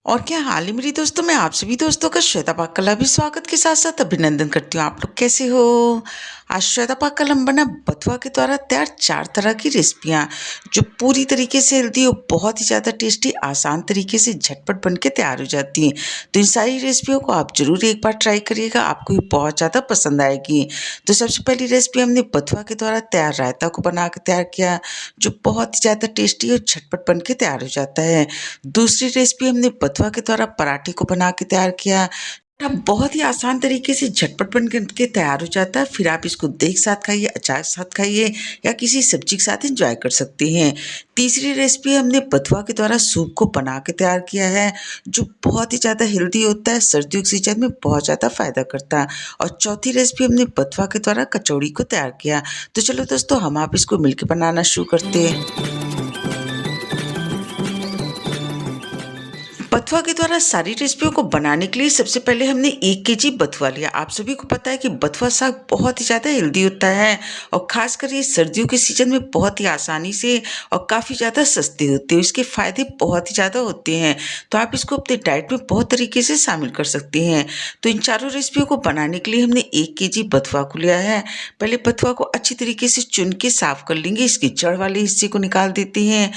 और क्या हाल है मेरी दोस्तों। मैं आप सभी दोस्तों का श्वेता पाकला भी स्वागत के साथ साथ अभिनंदन करती हूँ। आप लोग कैसे हो। आज श्वेता पाकल हम बना बथुआ के द्वारा तैयार 4 तरह की रेसिपियाँ जो पूरी तरीके से हेल्दी और बहुत ही ज़्यादा टेस्टी आसान तरीके से झटपट बन के तैयार हो जाती हैं। तो इन सारी रेसिपियों को आप ज़रूर एक बार ट्राई करिएगा, आपको ये बहुत ज़्यादा पसंद आएगी। तो सबसे पहली रेसिपी हमने बथुआ के द्वारा तैयार रायता को बना के तैयार किया जो बहुत ही ज़्यादा टेस्टी और झटपट बन के तैयार हो जाता है। दूसरी रेसिपी हमने बथुआ के द्वारा पराठे को बना के तैयार किया। अब बहुत ही आसान तरीके से झटपट बन के तैयार हो जाता है। फिर आप इसको दही के साथ खाइए, अचार के साथ खाइए या किसी सब्जी के साथ एंजॉय कर सकते हैं। तीसरी रेसिपी हमने बथुआ के द्वारा सूप को बना के तैयार किया है जो बहुत ही ज़्यादा हेल्दी होता है, सर्दियों के सीजन में बहुत ज़्यादा फायदा करता है। और चौथी रेसिपी हमने बथुआ के द्वारा कचौड़ी को तैयार किया। तो चलो दोस्तों, हम आप इसको मिलकर बनाना शुरू करते हैं। बथुआ के द्वारा सारी रेसिपियों को बनाने के लिए सबसे पहले हमने 1 केजी बथुआ लिया। आप सभी को पता है कि बथुआ साग बहुत ही ज़्यादा हेल्दी होता है और ख़ासकर ये सर्दियों के सीज़न में बहुत ही आसानी से और काफ़ी ज़्यादा सस्ते होते हैं। इसके फ़ायदे बहुत ही ज़्यादा होते हैं, तो आप इसको अपने डाइट में बहुत तरीके से शामिल कर सकते हैं। तो इन चारों रेसिपियों को बनाने के लिए हमने 1 केजी बथुआ को लिया है। पहले बथुआ को अच्छी तरीके से चुन के साफ़ कर लेंगे, इसके जड़ वाले हिस्से को निकाल देते हैं।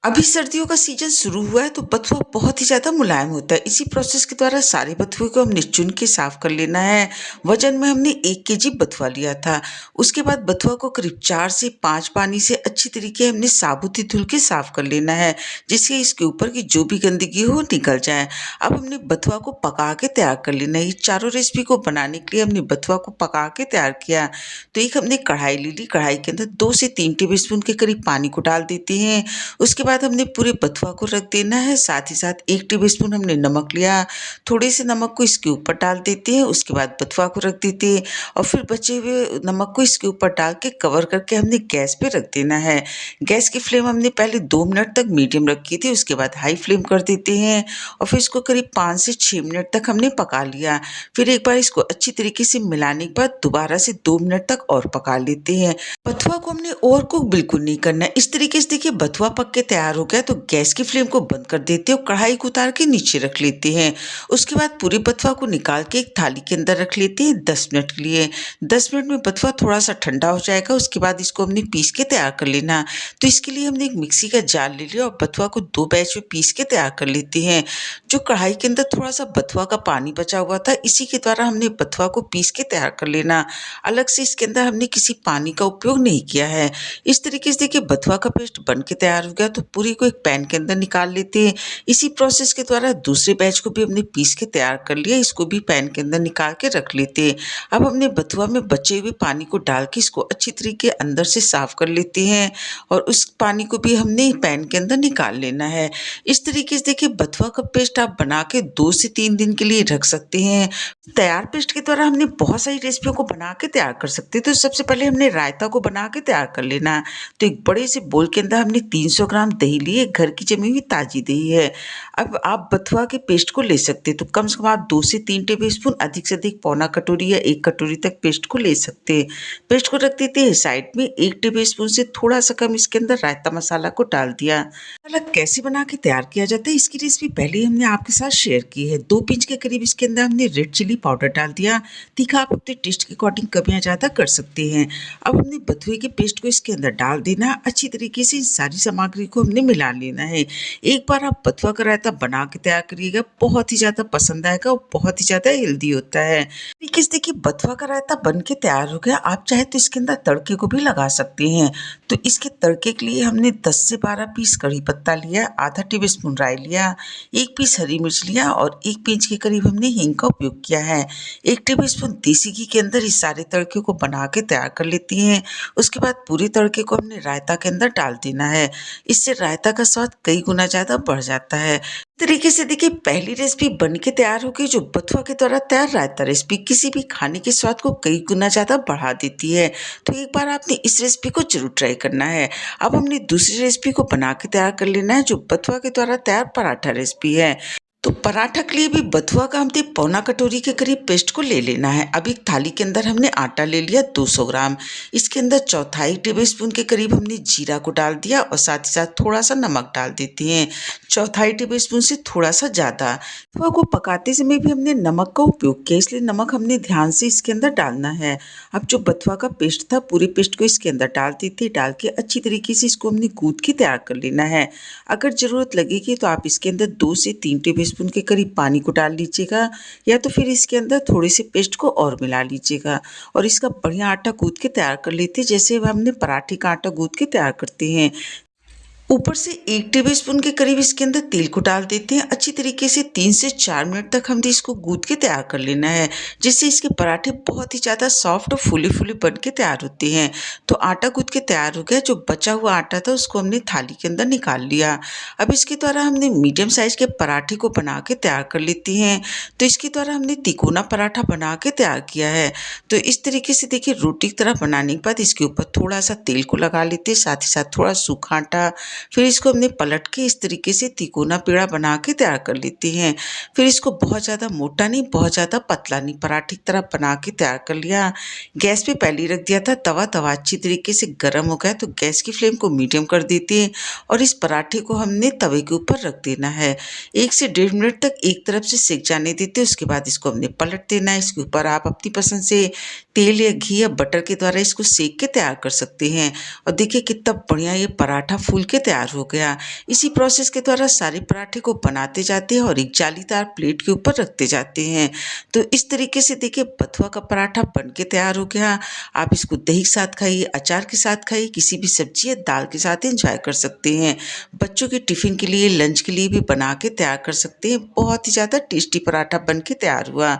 अभी सर्दियों का सीजन शुरू हुआ है तो बथुआ बहुत ही ज़्यादा मुलायम होता है। इसी प्रोसेस के द्वारा सारे बथुए को हमने चुन के साफ कर लेना है। वजन में हमने 1 केजी बथुआ लिया था। उसके बाद बथुआ को करीब 4 से 5 पानी से अच्छी तरीके हमने साबुत ही धुल के साफ कर लेना है, जिससे इसके ऊपर की जो भी गंदगी हो निकल जाए। अब हमने बथुआ को पका के तैयार कर लेना है। ये चारों रेसिपी को बनाने के लिए हमने बथुआ को पका के तैयार किया। तो एक हमने कढ़ाई ले ली, कढ़ाई के अंदर 2 से 3 टेबलस्पून के करीब पानी को डाल देते हैं। उसके बाद हमने पूरे बथुआ को रख देना है। साथ ही साथ 1 टेबलस्पून हमने नमक लिया, थोड़े से नमक को इसके ऊपर डाल देते हैं। उसके बाद बथुआ को रख देते हैं और फिर बचे हुए नमक को इसके ऊपर डाल के कवर करके हमने गैस पे रख देना है। गैस की फ्लेम हमने पहले 2 मिनट तक मीडियम रखी थी, उसके बाद हाई फ्लेम कर देते हैं और फिर इसको करीब 5 से 6 मिनट तक हमने पका लिया। फिर एक बार इसको अच्छी तरीके से मिलाने के बाद दोबारा से 2 मिनट तक और पका लेते हैं। बथुआ को हमने और कुक बिल्कुल नहीं करना है। इस तरीके से देखिए बथुआ पक के तैयार हो गया तो गैस की फ्लेम को बंद कर देते हैं और कढ़ाई को उतार के नीचे रख लेते हैं। उसके बाद पूरे बथुआ को निकाल के एक थाली के अंदर रख लेते हैं 10 मिनट के लिए। 10 मिनट में बथुआ थोड़ा सा ठंडा हो जाएगा, उसके बाद इसको हमने पीस के तैयार कर लेना। तो इसके लिए हमने एक मिक्सी का जार ले लिया और बथुआ को 2 बैच में पीस के तैयार कर लेते हैं। जो कढ़ाई के अंदर थोड़ा सा बथुआ का पानी बचा हुआ था, इसी के द्वारा हमने बथुआ को पीस के तैयार कर लेना। अलग से इसके अंदर हमने किसी पानी का उपयोग नहीं किया है। इस तरीके से देखिए बथुआ का पेस्ट बन के तैयार हो गया। तो पूरी को एक पैन के अंदर निकाल लेते हैं। इसी प्रोसेस के द्वारा दूसरे बैच को भी हमने पीस के तैयार कर लिया, इसको भी पैन के अंदर निकाल के रख लेते हैं। अब हमने बथुआ में बचे हुए पानी को डाल के इसको अच्छी तरीके अंदर से साफ कर लेते हैं और उस पानी को भी हमने पैन के अंदर निकाल लेना है। इस तरीके से देखिए बथुआ का पेस्ट आप बना के 2 से 3 दिन के लिए रख सकते हैं। तैयार पेस्ट के द्वारा हमने बहुत सारी रेसिपियों को बना के तैयार कर सकते हैं। तो सबसे पहले हमने रायता को बना के तैयार कर लेना है। तो एक बड़े से बोल के अंदर हमने 300 ग्राम दही ली है, घर की जमी हुई ताज़ी दही है। अब आप बथुआ के पेस्ट को ले सकते हैं, तो कम से कम आप 2 से 3 टेबलस्पून, अधिक से अधिक पौना कटोरी या 1 कटोरी तक पेस्ट को ले सकते हैं। पेस्ट को रख देते हैं साइड में। 1 टेबलस्पून से थोड़ा सा कम इसके अंदर रायता मसाला को डाल दिया। मसाला कैसे बना के तैयार किया जाता है इसकी रेसिपी पहले ही हमने आपके साथ शेयर की है। 2 पिंच के करीब इसके अंदर हमने रेड चिली पाउडर डाल दिया। तीखा आप अपने टेस्ट के अकॉर्डिंग कम या ज़्यादा कर सकते हैं। अब हमने बथुए के पेस्ट को इसके अंदर डाल देना। अच्छी तरीके से इन सारी सामग्री को हमने मिला लेना है। एक बार आप बथुआ का रायता बना के तैयार करिएगा, बहुत ही ज़्यादा पसंद आएगा और बहुत ही ज़्यादा हेल्दी होता है। तरीके से देखिए बथुआ का रायता बन के तैयार हो गया। आप चाहे तो इसके अंदर तड़के को भी लगा सकते हैं। तो इसके तड़के के लिए हमने 10 से 12 पीस कड़ी पत्ता लिया, आधा टेबलस्पून राई लिया, 1 पीस हरी मिर्च लिया और 1 पिंच के करीब हमने हींग का उपयोग किया है। 1 टेबलस्पून देसी घी के अंदर इस सारे तड़के को बना के तैयार कर लेती हैं। उसके बाद पूरे तड़के को हमने रायता के अंदर डाल देना है। इससे रायता का स्वाद कई गुना ज़्यादा बढ़ जाता है। तरीके से देखिए पहली रेसिपी बन के तैयार हो गई। जो बथुआ के द्वारा तैयार रायता रेसिपी किसी भी खाने के स्वाद को कई गुना ज़्यादा बढ़ा देती है। तो एक बार आपने इस रेसिपी को जरूर ट्राई करना है। अब हमने दूसरी रेसिपी को बना के तैयार कर लेना है, जो बथुआ के द्वारा तैयार पराठा रेसिपी है। तो पराठा के लिए भी बथुआ का हमने पौना कटोरी के करीब पेस्ट को ले लेना है। अब एक थाली के अंदर हमने आटा ले लिया 200 ग्राम। इसके अंदर चौथाई टेबलस्पून के करीब हमने जीरा को डाल दिया और साथ ही साथ थोड़ा सा नमक डाल देते हैं, चौथाई टेबलस्पून से थोड़ा सा ज़्यादा। बथुआ को पकाते समय भी हमने नमक का उपयोग किया, इसलिए नमक हमने ध्यान से इसके अंदर डालना है। अब जो बथुआ का पेस्ट था पूरे पेस्ट को इसके अंदर डाल देते, डाल के अच्छी तरीके से इसको हमने गूँथ के तैयार कर लेना है। अगर ज़रूरत लगेगी तो आप इसके अंदर 2 से 3 टेबलस्पून के करीब पानी को डाल लीजिएगा, या तो फिर इसके अंदर थोड़े से पेस्ट को और मिला लीजिएगा और इसका बढ़िया आटा गूँथ के तैयार कर लेते हैं, जैसे हमने पराठे का आटा गूँथ के तैयार करते हैं। ऊपर से 1 टेबलस्पून के करीब इसके अंदर तेल को डाल देते हैं। अच्छी तरीके से 3 से 4 मिनट तक हमने इसको गूँथ के तैयार कर लेना है, जिससे इसके पराठे बहुत ही ज़्यादा सॉफ्ट और फूले-फूले बन के तैयार होते हैं। तो आटा गूँथ के तैयार हो गया, जो बचा हुआ आटा था उसको हमने थाली के अंदर निकाल लिया। अब इसके द्वारा हमने मीडियम साइज़ के पराठे को बना के तैयार कर लेते हैं। तो इसके द्वारा हमने तिकोना पराठा बना के तैयार किया है। तो इस तरीके से देखिए रोटी की तरह बनाने के बाद इसके ऊपर थोड़ा-सा तेल को लगा लेते हैं, साथ ही साथ थोड़ा सूखा आटा। फिर इसको हमने पलट के इस तरीके से तिकोना पेड़ा बना के तैयार कर लेते हैं। फिर इसको बहुत ज़्यादा मोटा नहीं, बहुत ज़्यादा पतला नहीं, पराठे की तरह बना के तैयार कर लिया। गैस पे पहले ही रख दिया था तवा, तवा अच्छी तरीके से गर्म हो गया तो गैस की फ्लेम को मीडियम कर देते हैं और इस पराठे को हमने तवे के ऊपर रख देना है। 1 से 1.5 मिनट तक एक तरफ से सेक जाने देते हैं, उसके बाद इसको हमने पलट देना है। इसके ऊपर आप अपनी पसंद से तेल या घी या बटर के द्वारा इसको सेक के तैयार कर सकते हैं। और देखिए कितना बढ़िया ये पराठा फूल के तैयार हो गया। इसी प्रोसेस के द्वारा सारे पराठे को बनाते जाते हैं और एक जालीदार प्लेट के ऊपर रखते जाते हैं। तो इस तरीके से देखिए बथुआ का पराठा बन के तैयार हो गया। आप इसको दही के साथ खाइए, अचार के साथ खाइए, किसी भी सब्जी या दाल के साथ एंजॉय कर सकते हैं। बच्चों के टिफ़िन के लिए, लंच के लिए भी बना के तैयार कर सकते हैं। बहुत ही ज़्यादा टेस्टी पराठा बन के तैयार हुआ।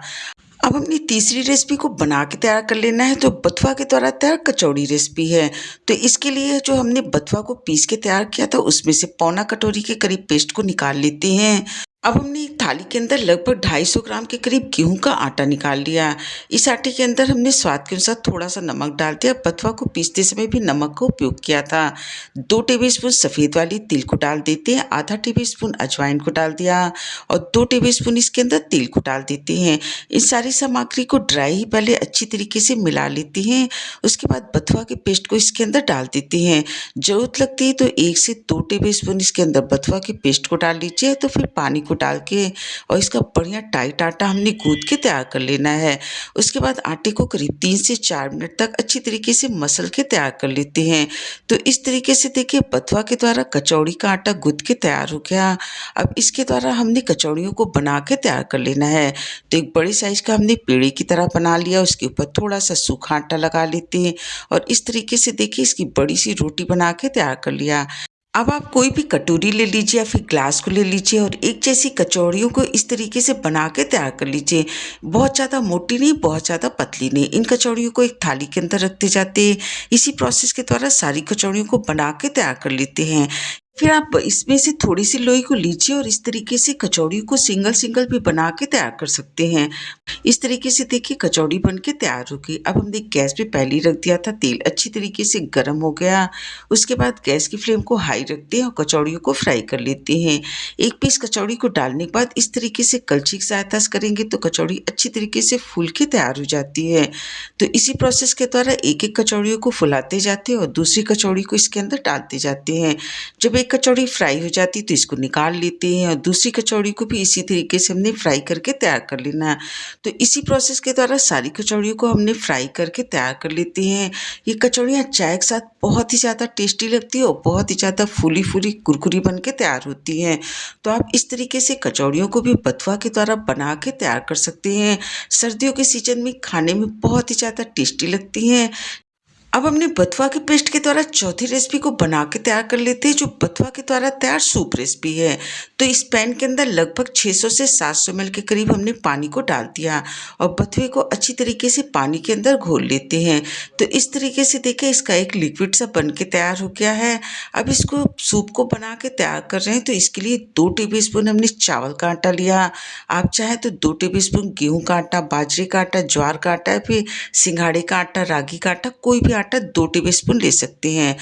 अब अपनी तीसरी रेसिपी को बना के तैयार कर लेना है, तो बथुआ के द्वारा तैयार कचौड़ी रेसिपी है। तो इसके लिए जो हमने बथुआ को पीस के तैयार किया था उसमें से पौना कटोरी के करीब पेस्ट को निकाल लेते हैं। अब हमने एक थाली के अंदर लगभग 250 ग्राम के करीब गेहूं का आटा निकाल लिया। इस आटे के अंदर हमने स्वाद के अनुसार थोड़ा सा नमक डाल दिया। बथुआ को पीसते समय भी नमक का उपयोग किया था। 2 टेबलस्पून सफ़ेद वाली तिल को डाल देते हैं, आधा टेबलस्पून अजवाइन को डाल दिया और 2 टेबलस्पून इसके अंदर तेल को डाल देते हैं। इस सारी सामग्री को ड्राई ही पहले अच्छी तरीके से मिला लेते हैं। उसके बाद बथुआ के पेस्ट को इसके अंदर डाल देते हैं। ज़रूरत लगती है तो 1 से 2 टेबलस्पून इसके अंदर बथुआ के पेस्ट को डाल लीजिए, तो फिर पानी को डाल के और इसका बढ़िया टाइट आटा हमने गूँथ के तैयार कर लेना है। उसके बाद आटे को करीब 3 से 4 मिनट तक अच्छी तरीके से मसल के तैयार कर लेते हैं। तो इस तरीके से देखिए बथुआ के द्वारा कचौड़ी का आटा गूँथ के तैयार हो गया। अब इसके द्वारा हमने कचौड़ियों को बना के तैयार कर लेना है। तो एक बड़े साइज़ का हमने पेड़े की तरह बना लिया, उसके ऊपर थोड़ा सा सूखा आटा लगा लेते हैं और इस तरीके से देखिए इसकी बड़ी सी रोटी बना के तैयार कर लिया। अब आप कोई भी कटोरी ले लीजिए या फिर ग्लास को ले लीजिए और एक जैसी कचौड़ियों को इस तरीके से बना के तैयार कर लीजिए। बहुत ज़्यादा मोटी नहीं, बहुत ज़्यादा पतली नहीं। इन कचौड़ियों को एक थाली के अंदर रखते जाते हैं। इसी प्रोसेस के द्वारा सारी कचौड़ियों को बना के तैयार कर लेते हैं। फिर आप इसमें से थोड़ी सी लोई को लीजिए और इस तरीके से कचौड़ी को सिंगल सिंगल भी बना के तैयार कर सकते हैं। इस तरीके से देखिए कचौड़ी बन के तैयार हो गई। अब हमने गैस पे पहले ही रख दिया था, तेल अच्छी तरीके से गर्म हो गया। उसके बाद गैस की फ्लेम को हाई रखते हैं और कचौड़ियों को फ्राई कर लेते हैं। एक पीस कचौड़ी को डालने के बाद इस तरीके से कलछी की सहायता से करेंगे तो कचौड़ी अच्छी तरीके से फूल के तैयार हो जाती है। तो इसी प्रोसेस के द्वारा एक एक कचौड़ियों को फुलाते जाते हैं और दूसरी कचौड़ी को इसके अंदर डालते जाते हैं। जब एक कचौड़ी फ्राई हो जाती तो इसको निकाल लेते हैं और दूसरी कचौड़ी को भी इसी तरीके से हमने फ्राई करके तैयार कर लेना है। तो इसी प्रोसेस के द्वारा सारी कचौड़ियों को हमने फ्राई करके तैयार कर लेते हैं। ये कचौड़ियाँ चाय के साथ बहुत ही ज़्यादा टेस्टी लगती है और बहुत ही ज़्यादा फूली फूली कुरकुरी बन के तैयार होती हैं। तो आप इस तरीके से कचौड़ियों को भी बथुआ के द्वारा बना के तैयार कर सकते हैं। सर्दियों के सीजन में खाने में बहुत ही ज़्यादा टेस्टी लगती हैं। अब हमने बथुआ के पेस्ट के द्वारा चौथी रेसिपी को बना के तैयार कर लेते हैं, जो बथुआ के द्वारा तैयार सूप रेसिपी है। तो इस पैन के अंदर लगभग 600 से 700 ml के करीब हमने पानी को डाल दिया और बथुए को अच्छी तरीके से पानी के अंदर घोल लेते हैं। तो इस तरीके से देखिए इसका एक लिक्विड सा बन के तैयार हो गया है। अब इसको सूप को बना के तैयार कर रहे हैं, तो इसके लिए 2 टेबलस्पून हमने चावल का आटा लिया। आप चाहे तो 2 टेबलस्पून गेहूँ का आटा, बाजरे का आटा, ज्वार का आटा या फिर सिंघाड़े का आटा, रागी का आटा, कोई भी आटा 2 टेबलस्पून ले सकते हैं।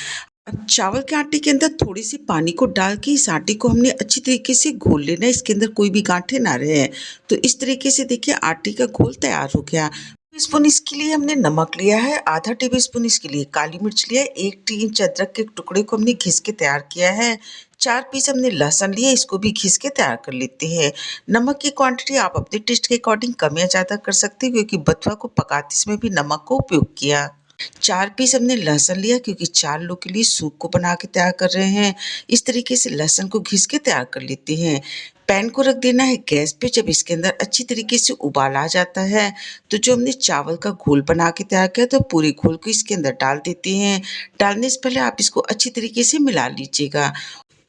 अब चावल के आटे के अंदर थोड़ी-सी पानी को डाल के इस आटे को हमने अच्छी तरीके से घोल लेना है, इसके अंदर कोई भी गाँठें ना रहें। तो इस तरीके से देखिए आटे का घोल तैयार हो गया। टीस्पून इसके लिए हमने नमक लिया है, आधा टेबल स्पून इसके लिए काली मिर्च लिया है, 1 इंच अदरक के टुकड़े को हमने घिस के तैयार किया है, 4 पीस हमने लहसुन लिए, इसको भी घिस के तैयार कर लेते हैं। नमक की क्वांटिटी आप अपने टेस्ट के अकॉर्डिंग कम या ज़्यादा कर सकते हैं, क्योंकि बथुआ को पकाते समय भी नमक का उपयोग किया। 4 पीस हमने लहसुन लिया, क्योंकि 4 लोग के लिए सूप को बना के तैयार कर रहे हैं। इस तरीके से लहसुन को घिस के तैयार कर लेते हैं। पैन को रख देना है गैस पे। जब इसके अंदर अच्छी तरीके से उबाल आ जाता है, तो जो हमने चावल का घोल बना के तैयार किया, तो पूरे घोल को इसके अंदर डाल देते हैं। डालने से पहले आप इसको अच्छी तरीके से मिला लीजिएगा।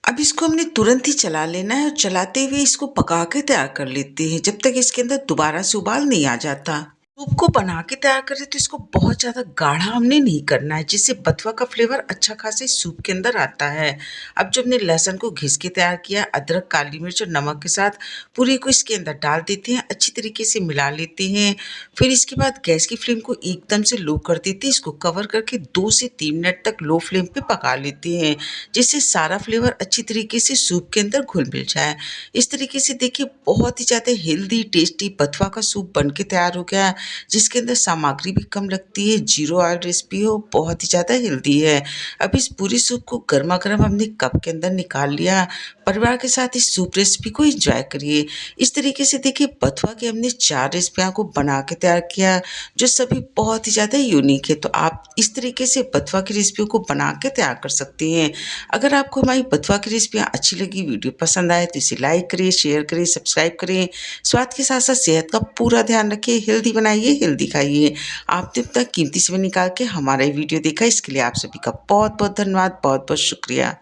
अब इसको हमने तुरंत ही चला लेना है और चलाते हुए इसको पका के तैयार कर लेते हैं, जब तक इसके अंदर दोबारा से उबाल नहीं आ जाता। सूप को बना के तैयार करें तो इसको बहुत ज़्यादा गाढ़ा हमने नहीं करना है, जिससे बथुआ का फ्लेवर अच्छा खासा इस सूप के अंदर आता है। अब जो हमने लहसुन को घिस के तैयार किया, अदरक, काली मिर्च और नमक के साथ पूरी को इसके अंदर डाल देते हैं, अच्छी तरीके से मिला लेते हैं। फिर इसके बाद गैस की फ्लेम को एकदम से लो कर देते हैं, इसको कवर करके 2 से 3 मिनट तक लो फ्लेम पे पका लेते हैं, जिससे सारा फ्लेवर अच्छी तरीके से सूप के अंदर घुल मिल जाए। इस तरीके से देखिए बहुत ही ज़्यादा हेल्दी टेस्टी बथुआ का सूप बन के तैयार हो गया, जिसके अंदर सामग्री भी कम लगती है, ज़ीरो ऑयल रेसिपी है, बहुत ही ज़्यादा हेल्दी है। अब इस पूरी सूप को गरमा-गरम हमने कप के अंदर निकाल लिया। परिवार के साथ इस सूप रेसिपी को एंजॉय करिए। इस तरीके से देखिए बथुआ की हमने 4 रेसिपियाँ को बना के तैयार किया, जो सभी बहुत ही ज़्यादा यूनिक है। तो आप इस तरीके से बथुआ की रेसिपियों को बना के तैयार कर सकते हैं। अगर आपको हमारी बथुआ की रेसिपियाँ अच्छी लगी, वीडियो पसंद आए, तो इसे लाइक करें, शेयर करें, सब्सक्राइब करें। स्वाद के साथ-साथ सेहत का पूरा ध्यान रखिए, हेल्दी बनाइए, हेल्दी खाइए। आपने अब तक कीमती समय निकाल के हमारा ये वीडियो देखा, इसके लिए आप सभी का बहुत-बहुत धन्यवाद, बहुत-बहुत शुक्रिया।